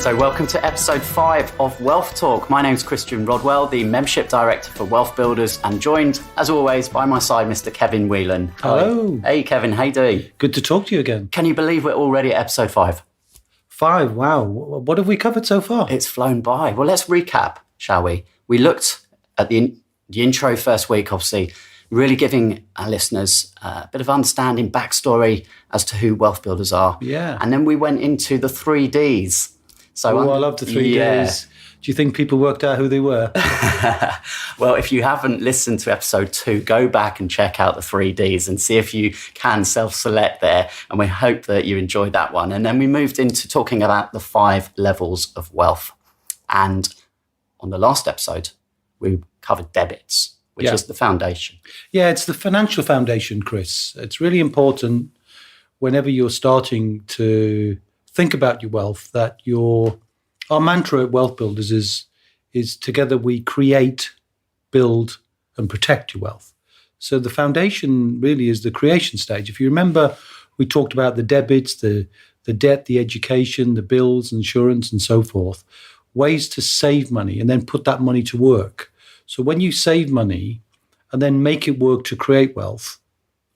So welcome to episode 5 of Wealth Talk. My name's Christian Rodwell, the Membership Director for WealthBuilders, and joined, as always, by my side, Mr. Kevin Whelan. Hello. Hey, Kevin, how you doing? Good to talk to you again. Can you believe we're already at episode 5? 5, wow. What have we covered so far? It's flown by. Well, let's recap, shall we? We looked at the intro first week, obviously, really giving our listeners a bit of understanding, backstory as to who WealthBuilders are. Yeah. And then we went into the 3 Ds. So I love the 3 Ds. Do you think people worked out who they were? Well, if you haven't listened to episode 2, go back and check out the 3 Ds and see if you can self-select there. And we hope that you enjoyed that one. And then we moved into talking about the 5 levels of wealth. And on the last episode, we covered debits, which is the foundation. Yeah, it's the financial foundation, Chris. It's really important whenever you're starting to think about your wealth that our mantra at WealthBuilders is together we create, build, and protect your wealth. So the foundation really is the creation stage. If you remember, we talked about the debits, the debt, the education, the bills, insurance, and so forth, ways to save money and then put that money to work. So when you save money and then make it work to create wealth,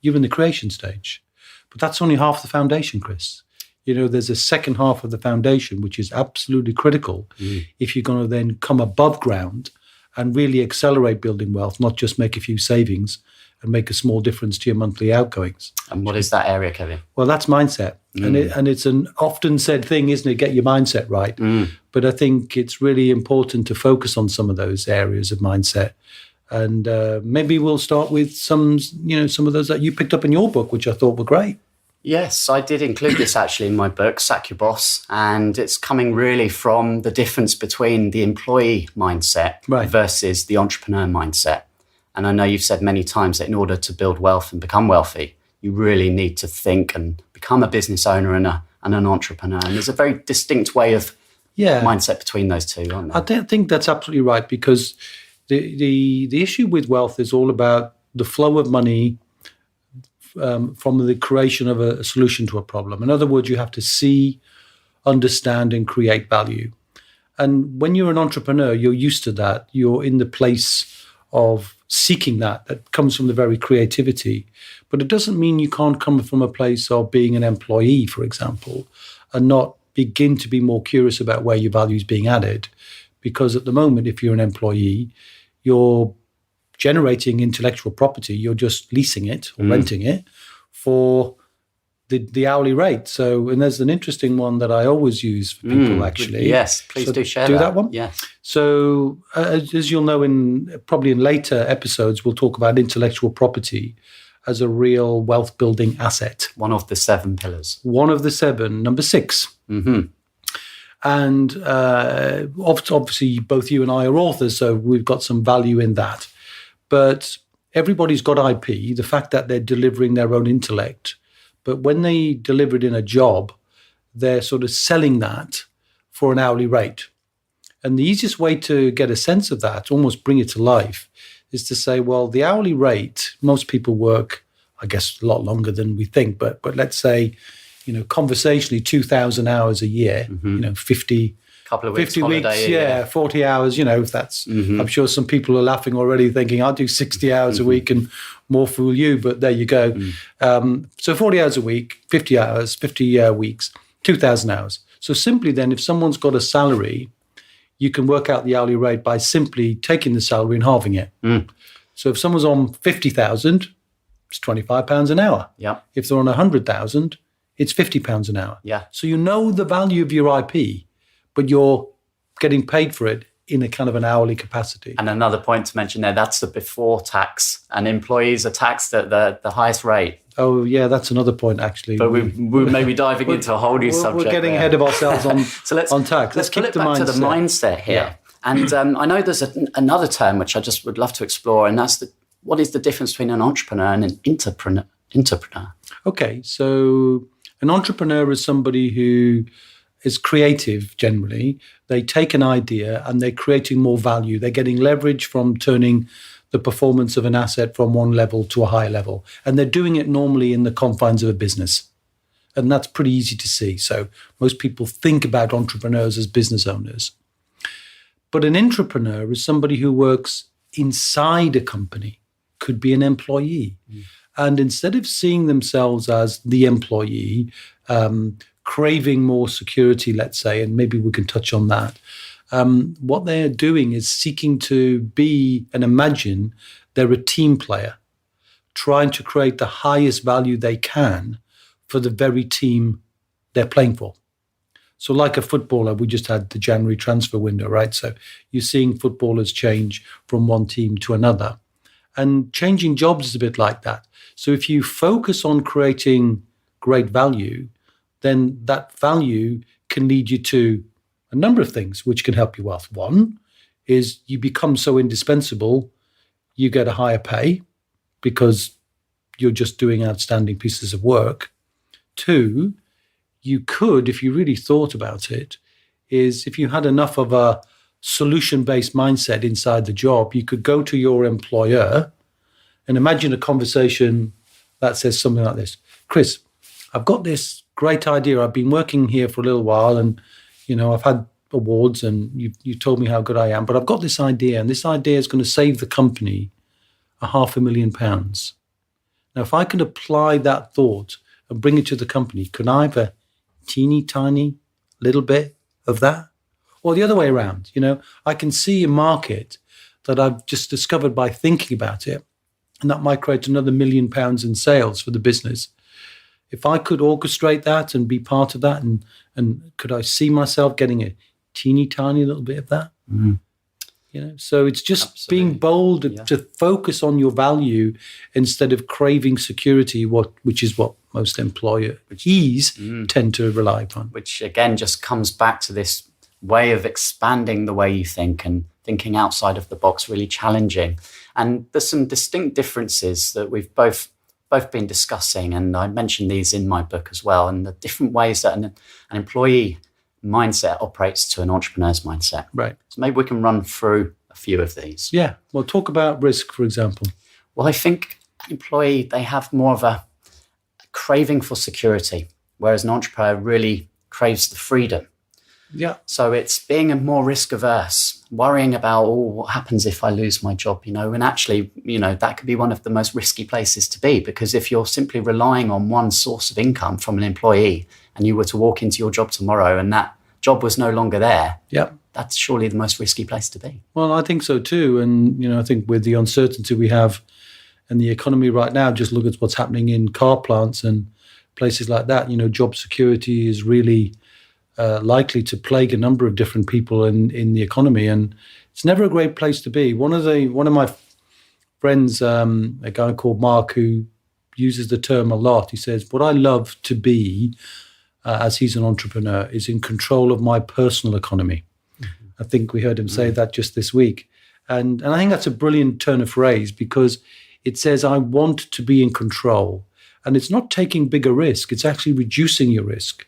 you're in the creation stage. But that's only half the foundation, Chris. You know, there's a second half of the foundation, which is absolutely critical if you're going to then come above ground and really accelerate building wealth, not just make a few savings and make a small difference to your monthly outgoings. And what is that area, Kevin? Well, that's mindset. And it's an often said thing, isn't it? Get your mindset right. But I think it's really important to focus on some of those areas of mindset. And maybe we'll start with some of those that you picked up in your book, which I thought were great. Yes, I did include this actually in my book, Sack Your Boss, and it's coming really from the difference between the employee mindset versus the entrepreneur mindset. And I know you've said many times that in order to build wealth and become wealthy, you really need to think and become a business owner and an entrepreneur. And there's a very distinct way of mindset between those two, aren't there? I think that's absolutely right, because the issue with wealth is all about the flow of money from the creation of a solution to a problem. In other words, you have to see, understand, and create value. And when you're an entrepreneur, you're used to that. You're in the place of seeking that. That comes from the very creativity. But it doesn't mean you can't come from a place of being an employee, for example, and not begin to be more curious about where your value is being added. Because at the moment, if you're an employee, you're generating intellectual property, you're just leasing it or renting it for the hourly rate. So, and there's an interesting one that I always use for people, actually. Yes, please do share that. Do that one? Yes. So, as you'll know, probably in later episodes, we'll talk about intellectual property as a real wealth building asset. One of the 7 pillars. One of the 7, number 6. And obviously, both you and I are authors, so we've got some value in that. But everybody's got IP, the fact that they're delivering their own intellect. But when they deliver it in a job, they're sort of selling that for an hourly rate. And the easiest way to get a sense of that, almost bring it to life, is to say, well, the hourly rate, most people work, I guess, a lot longer than we think. But let's say, conversationally, 2,000 hours a year, 50 couple of weeks 50 holiday, weeks, 40 hours, if that's, I'm sure some people are laughing already thinking, I'll do 60 hours a week and more fool you, but there you go. So 40 hours a week, 50 weeks, 2,000 hours. So simply then, if someone's got a salary, you can work out the hourly rate by simply taking the salary and halving it. So if someone's on 50,000, it's £25 an hour. Yeah. If they're on 100,000, it's £50 an hour. Yeah. So you know the value of your IP, but you're getting paid for it in a kind of an hourly capacity. And another point to mention there, that's the before tax, and employees are taxed at the highest rate. Oh, yeah, that's another point, actually. But we're maybe diving into a whole new subject. We're getting ahead of ourselves on tax. Let's pull it back to the mindset here. Yeah. And I know there's another term which I just would love to explore, and that's what is the difference between an entrepreneur and an entrepreneur? Okay, so an entrepreneur is somebody who is creative generally. They take an idea and they're creating more value. They're getting leverage from turning the performance of an asset from one level to a higher level. And they're doing it normally in the confines of a business. And that's pretty easy to see. So most people think about entrepreneurs as business owners. But an intrapreneur is somebody who works inside a company, could be an employee. And instead of seeing themselves as the employee, craving more security, let's say, and maybe we can touch on that, what they're doing is seeking to be and imagine they're a team player, trying to create the highest value they can for the very team they're playing for. So like a footballer, we just had the January transfer window, right? So you're seeing footballers change from one team to another. And changing jobs is a bit like that. So if you focus on creating great value, then that value can lead you to a number of things which can help your wealth. One is you become so indispensable, you get a higher pay because you're just doing outstanding pieces of work. Two, you could, if you really thought about it, is if you had enough of a solution-based mindset inside the job, you could go to your employer and imagine a conversation that says something like this: Chris, I've got this great idea. I've been working here for a little while and, I've had awards and you told me how good I am, but I've got this idea, and this idea is going to save the company £500,000. Now, if I could apply that thought and bring it to the company, could I have a teeny tiny little bit of that? Or the other way around, I can see a market that I've just discovered by thinking about it, and that might create another £1 million in sales for the business. If I could orchestrate that and be part of that, and could I see myself getting a teeny tiny little bit of that? So it's just Absolutely. Being bold to focus on your value instead of craving security, which is what most employees tend to rely upon. Which again just comes back to this way of expanding the way you think and thinking outside of the box, really challenging. And there's some distinct differences that we've both been discussing, and I mentioned these in my book as well, and the different ways that an employee mindset operates to an entrepreneur's mindset. Right. So maybe we can run through a few of these. Yeah. Well, talk about risk, for example. Well, I think an employee, they have more of a craving for security, whereas an entrepreneur really craves the freedom. Yeah. So it's being a more risk averse, worrying about, what happens if I lose my job, and actually, that could be one of the most risky places to be, because if you're simply relying on one source of income from an employee and you were to walk into your job tomorrow and that job was no longer there, that's surely the most risky place to be. Well, I think so too. And, I think with the uncertainty we have in the economy right now, just look at what's happening in car plants and places like that. Job security is really likely to plague a number of different people in the economy, and it's never a great place to be. One of my friends, a guy called Mark, who uses the term a lot, he says, what I love to be, as he's an entrepreneur, is in control of my personal economy. Mm-hmm. I think we heard him say that just this week. And I think that's a brilliant turn of phrase, because it says, I want to be in control. And it's not taking bigger risk, it's actually reducing your risk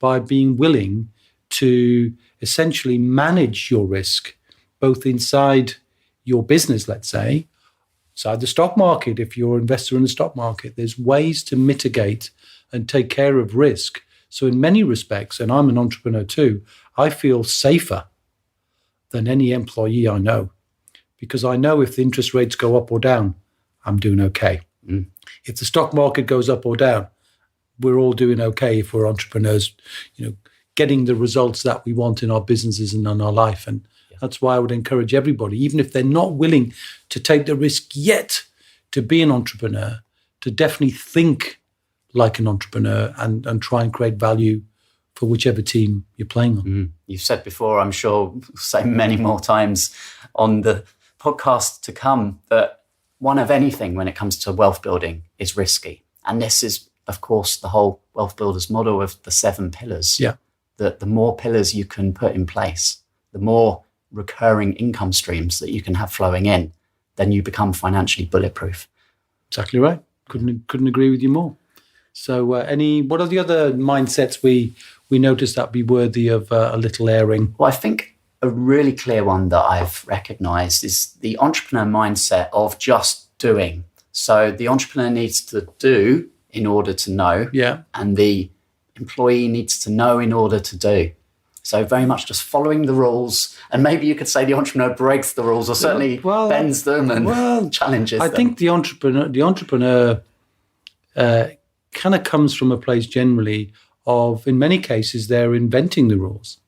by being willing to essentially manage your risk, both inside your business, let's say, inside the stock market. If you're an investor in the stock market, there's ways to mitigate and take care of risk. So in many respects, and I'm an entrepreneur too, I feel safer than any employee I know, because I know if the interest rates go up or down, I'm doing okay. If the stock market goes up or down, we're all doing okay if we're entrepreneurs, getting the results that we want in our businesses and in our life. And that's why I would encourage everybody, even if they're not willing to take the risk yet to be an entrepreneur, to definitely think like an entrepreneur and try and create value for whichever team you're playing on. You've said before, I'm sure we'll say many more times on the podcast to come, that one of anything when it comes to wealth building is risky. And this is, of course, the whole Wealth Builders model of the 7 pillars. Yeah. The more pillars you can put in place, the more recurring income streams that you can have flowing in, then you become financially bulletproof. Exactly right. Couldn't agree with you more. So what are the other mindsets we noticed that be worthy of a little airing? Well, I think a really clear one that I've recognized is the entrepreneur mindset of just doing. So the entrepreneur needs to do in order to know. Yeah. And the employee needs to know in order to do. So very much just following the rules, and maybe you could say the entrepreneur breaks the rules or certainly bends them and challenges them. I think the entrepreneur kind of comes from a place generally of, in many cases, they're inventing the rules.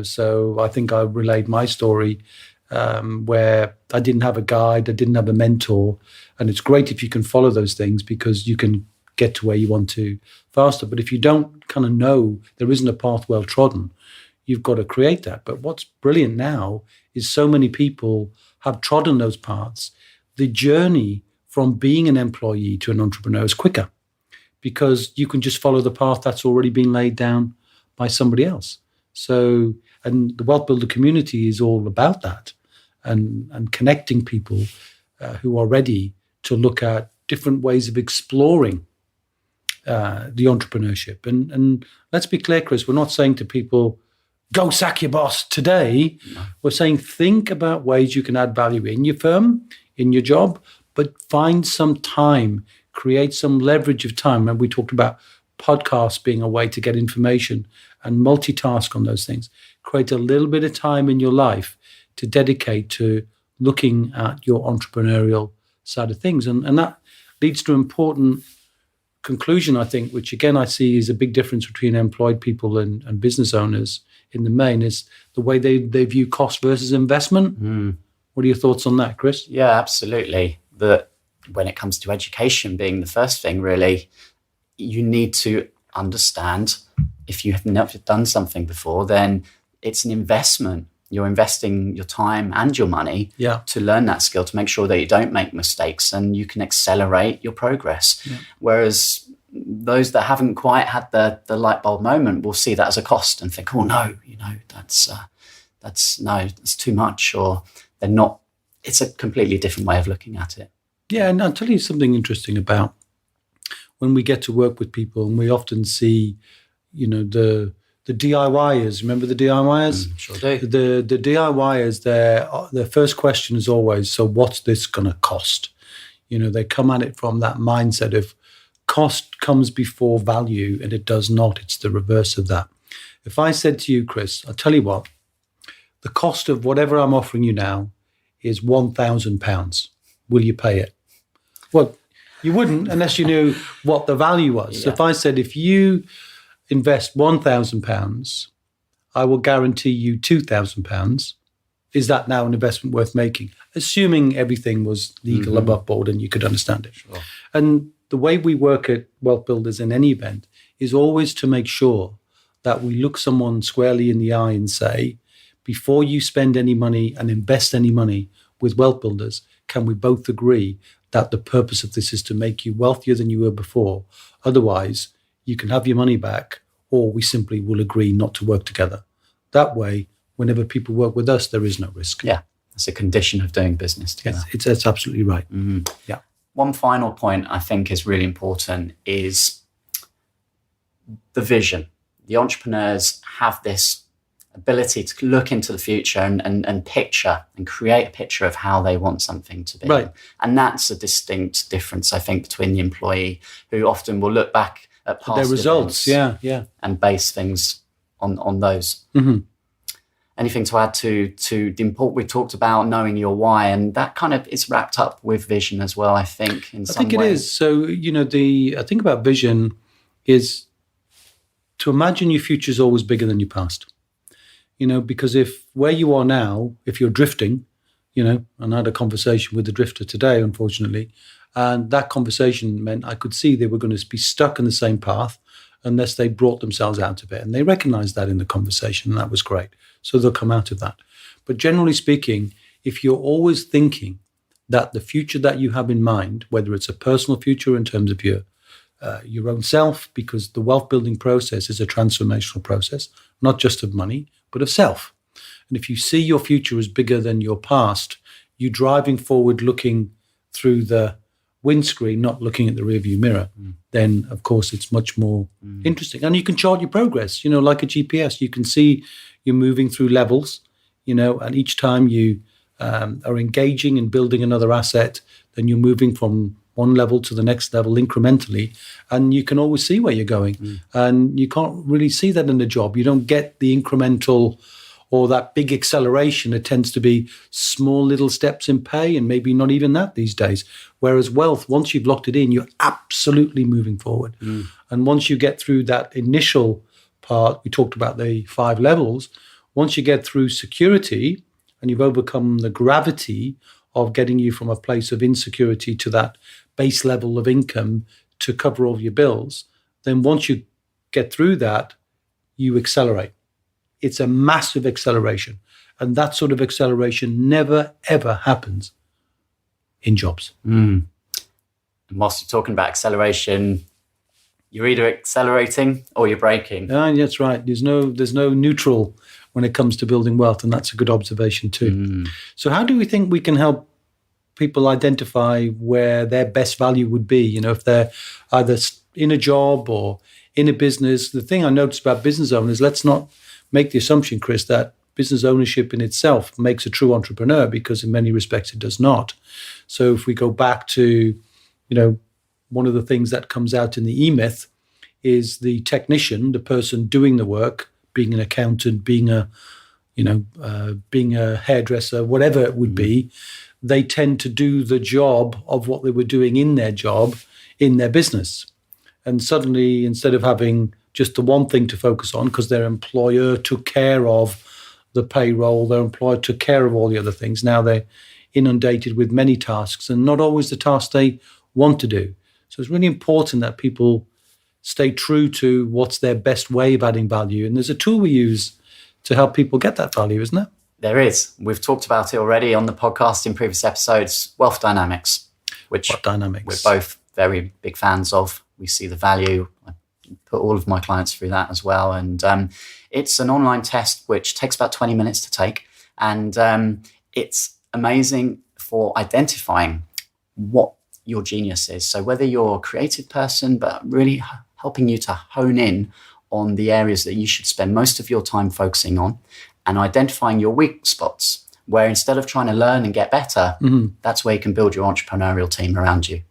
So I think I relayed my story where I didn't have a guide, I didn't have a mentor, and it's great if you can follow those things because you can get to where you want to faster. But if you don't kind of know there isn't a path well trodden, you've got to create that. But what's brilliant now is so many people have trodden those paths. The journey from being an employee to an entrepreneur is quicker because you can just follow the path that's already been laid down by somebody else. So, and the Wealth Builder community is all about that and connecting people who are ready to look at different ways of exploring the entrepreneurship. And let's be clear, Chris, we're not saying to people, go sack your boss today. No. We're saying think about ways you can add value in your firm, in your job, but find some time, create some leverage of time. And we talked about podcasts being a way to get information and multitask on those things. Create a little bit of time in your life to dedicate to looking at your entrepreneurial side of things. And that leads to an important conclusion, I think, which again I see is a big difference between employed people and business owners in the main, is the way they view cost versus investment. What are your thoughts on that, Chris? Yeah, absolutely. That when it comes to education being the first thing, really, you need to understand, if you have never done something before, then it's an investment. You're investing your time and your money to learn that skill, to make sure that you don't make mistakes and you can accelerate your progress. Yeah. Whereas those that haven't quite had the light bulb moment will see that as a cost and think, oh no, that's too much, or they're not. It's a completely different way of looking at it. Yeah, and I'll tell you something interesting about when we get to work with people, and we often see, the DIYers. Remember the DIYers? Sure do. The DIYers, their first question is always, so what's this going to cost? They come at it from that mindset of cost comes before value, and it does not. It's the reverse of that. If I said to you, Chris, I'll tell you what, the cost of whatever I'm offering you now is £1,000. Will you pay it? Well, you wouldn't unless you knew what the value was. Yeah. So if I said, if you invest £1,000, I will guarantee you £2,000. Is that now an investment worth making? Assuming everything was legal above board and you could understand it. Sure. And the way we work at Wealth Builders in any event is always to make sure that we look someone squarely in the eye and say, before you spend any money and invest any money with Wealth Builders, can we both agree that the purpose of this is to make you wealthier than you were before? Otherwise, you can have your money back, or we simply will agree not to work together. That way, whenever people work with us, there is no risk. Yeah, it's a condition of doing business together. Yes, it's absolutely right. Yeah. One final point I think is really important is the vision. The entrepreneurs have this ability to look into the future and picture and create a picture of how they want something to be. Right. And that's a distinct difference, I think, between the employee, who often will look back at past their results, and base things on those. Anything to add to the import we talked about, knowing your why, and that kind of is wrapped up with vision as well, I think, in some ways. I think it is. So, I think about vision is to imagine your future is always bigger than your past. Because if where you are now, if you're drifting, and I had a conversation with a drifter today, unfortunately, and that conversation meant I could see they were going to be stuck in the same path unless they brought themselves out of it. And they recognized that in the conversation, and that was great. So they'll come out of that. But generally speaking, if you're always thinking that the future that you have in mind, whether it's a personal future in terms of your own self, because the wealth building process is a transformational process, not just of money, but of self. And if you see your future as bigger than your past, you're driving forward looking through the windscreen, not looking at the rearview mirror, then of course it's much more interesting. And you can chart your progress, like a GPS. You can see you're moving through levels, and each time you are engaging and building another asset, then you're moving from one level to the next level incrementally, and you can always see where you're going. And you can't really see that in a job. You don't get the incremental or that big acceleration. It tends to be small little steps in pay, and maybe not even that these days. Whereas wealth, once you've locked it in, you're absolutely moving forward. And once you get through that initial part, we talked about the 5 levels, once you get through security and you've overcome the gravity of getting you from a place of insecurity to that base level of income to cover all your bills, then once you get through that, you accelerate. It's a massive acceleration. And that sort of acceleration never, ever happens in jobs. And whilst you're talking about acceleration, you're either accelerating or you're braking. That's right. There's no neutral when it comes to building wealth, and that's a good observation too. So how do we think we can help people identify where their best value would be? If they're either in a job or in a business. The thing I noticed about business owners, let's not make the assumption, Chris, that business ownership in itself makes a true entrepreneur, because in many respects it does not. So if we go back to, one of the things that comes out in the E-Myth is the technician, the person doing the work, being an accountant, being a hairdresser, whatever it would be, they tend to do the job of what they were doing in their job, in their business. And suddenly, instead of having just the one thing to focus on, because their employer took care of the payroll, their employer took care of all the other things, now they're inundated with many tasks, and not always the tasks they want to do. So it's really important that people stay true to what's their best way of adding value. And there's a tool we use to help people get that value, isn't there? There is. We've talked about it already on the podcast in previous episodes, Wealth Dynamics, which we're both very big fans of. We see the value. I put all of my clients through that as well. And it's an online test which takes about 20 minutes to take. And it's amazing for identifying what your genius is. So whether you're a creative person, but really helping you to hone in on the areas that you should spend most of your time focusing on, and identifying your weak spots, where instead of trying to learn and get better, that's where you can build your entrepreneurial team around you.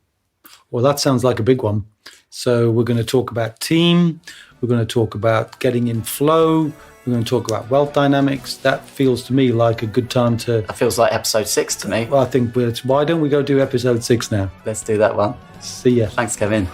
Well, that sounds like a big one. So we're going to talk about team. We're going to talk about getting in flow. We're going to talk about wealth dynamics. That feels to me like a good time to... That feels like episode 6 to me. Well, I think why don't we go do episode 6 now? Let's do that one. See ya. Thanks, Kevin.